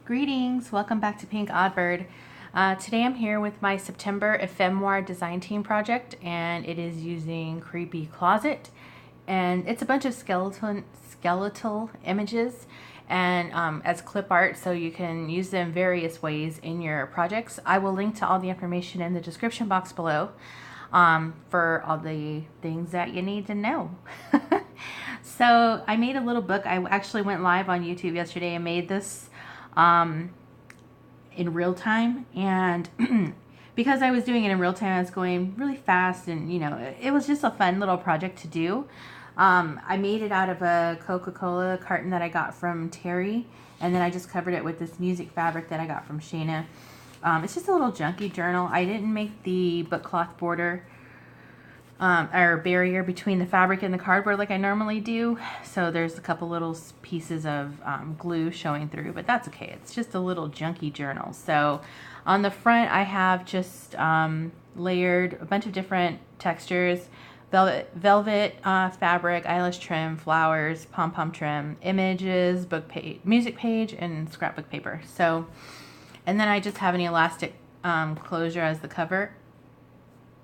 Greetings, welcome back to PinkOddBird. Today I'm here with my September Ephemoire design team project, and it is using Creepy Closet, and it's a bunch of skeletal images and as clip art, so you can use them various ways in your projects. I will link to all the information in the description box below for all the things that you need to know. So I made a little book. I actually went live on YouTube yesterday and made this in real time, and because I was doing it in real time, I was going really fast, and you know, it was just a fun little project to do. I made it out of a Coca-Cola carton that I got from Terry, and then I just covered it with this music fabric that I got from Shayna. It's just a little junky journal. I didn't make the book cloth border or barrier between the fabric and the cardboard like I normally do, so there's a couple little pieces of glue showing through, but that's okay. It's just a little junky journal. So on the front I have just layered a bunch of different textures: velvet fabric, eyelash trim, flowers, pom-pom trim, images, book page, music page, and scrapbook paper. So, and then I just have an elastic closure as the cover.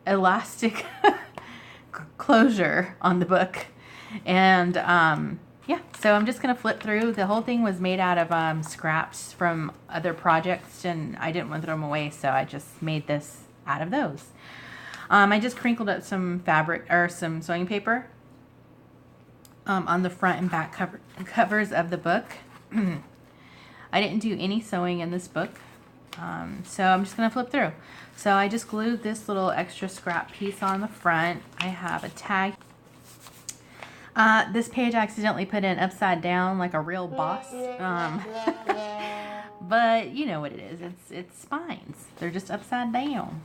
Elastic closure on the book. And yeah, so I'm just gonna flip through. The whole thing was made out of scraps from other projects, and I didn't want to throw them away, so I just made this out of those. I just crinkled up some fabric or some sewing paper on the front and back covers of the book. I didn't do any sewing in this book, so I'm just gonna flip through. So I just glued this little extra scrap piece on the front. I have a tag. This page I accidentally put in upside down like a real boss, but you know what it is. It's spines. They're just upside down.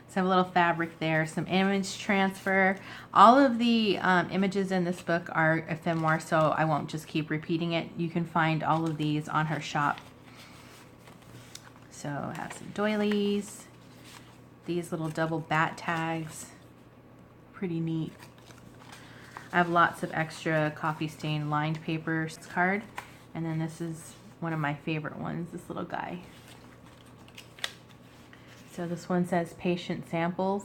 So a little fabric there, some image transfer. All of the images in this book are Ephemoire, so I won't just keep repeating it. You can find all of these on her shop. So I have some doilies. These little double bat tags, pretty neat. I have lots of extra coffee stain lined paper card, and then this is one of my favorite ones, this little guy. So this one says patient samples,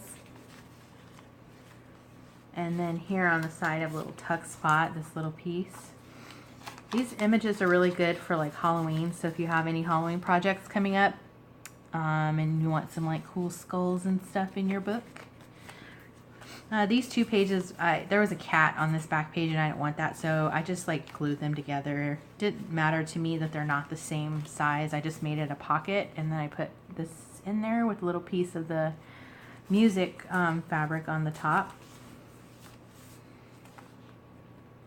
and then here on the side I have a little tuck spot, this little piece. These images are really good for like Halloween, so if you have any Halloween projects coming up, and you want some like cool skulls and stuff in your book. These two pages, there was a cat on this back page and I didn't want that, so I just like glued them together. Didn't matter to me that they're not the same size. I just made it a pocket, and then I put this in there with a little piece of the music fabric on the top.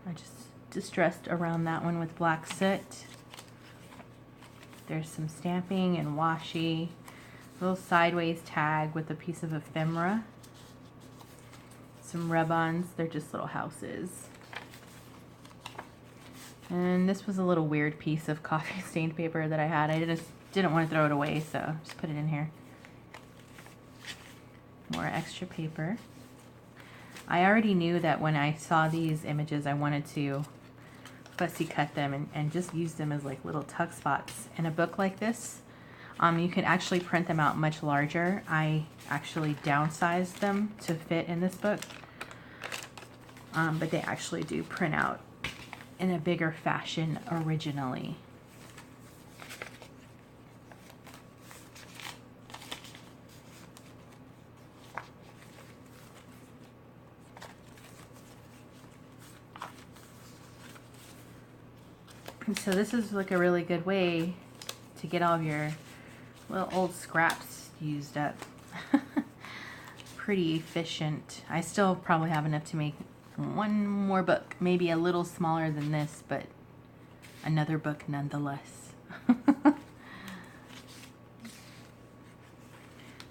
I just distressed around that one with black soot. There's some stamping and washi. Little sideways tag with a piece of ephemera. Some rub-ons. They're just little houses. And this was a little weird piece of coffee stained paper that I had. I just didn't want to throw it away, so just put it in here. More extra paper. I already knew that when I saw these images I wanted to fussy cut them and just use them as like little tuck spots in a book like this. You can actually print them out much larger. I actually downsized them to fit in this book, but they actually do print out in a bigger fashion originally. So this is like a really good way to get all of your little old scraps used up. Pretty efficient. I still probably have enough to make one more book, maybe a little smaller than this, but another book nonetheless.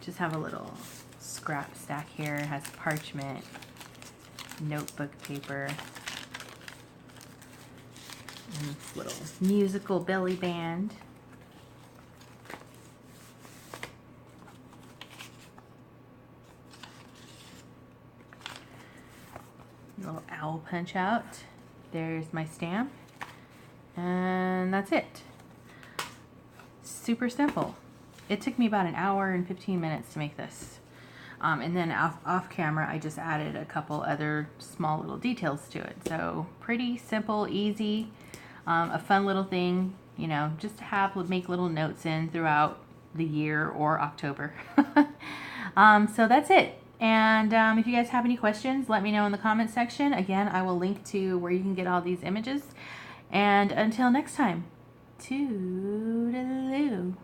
Just have a little scrap stack here. It has parchment, notebook paper, and this little musical belly band. Little owl punch out. There's my stamp. And that's it. super simple. It took me about an hour and 15 minutes to make this. And then off camera, I just added a couple other small little details to it. So pretty simple, easy, a fun little thing, you know, just to have, make little notes in throughout the year or October. So that's it. And if you guys have any questions, let me know in the comment section. Again, I will link to where you can get all these images. And until next time, toodaloo.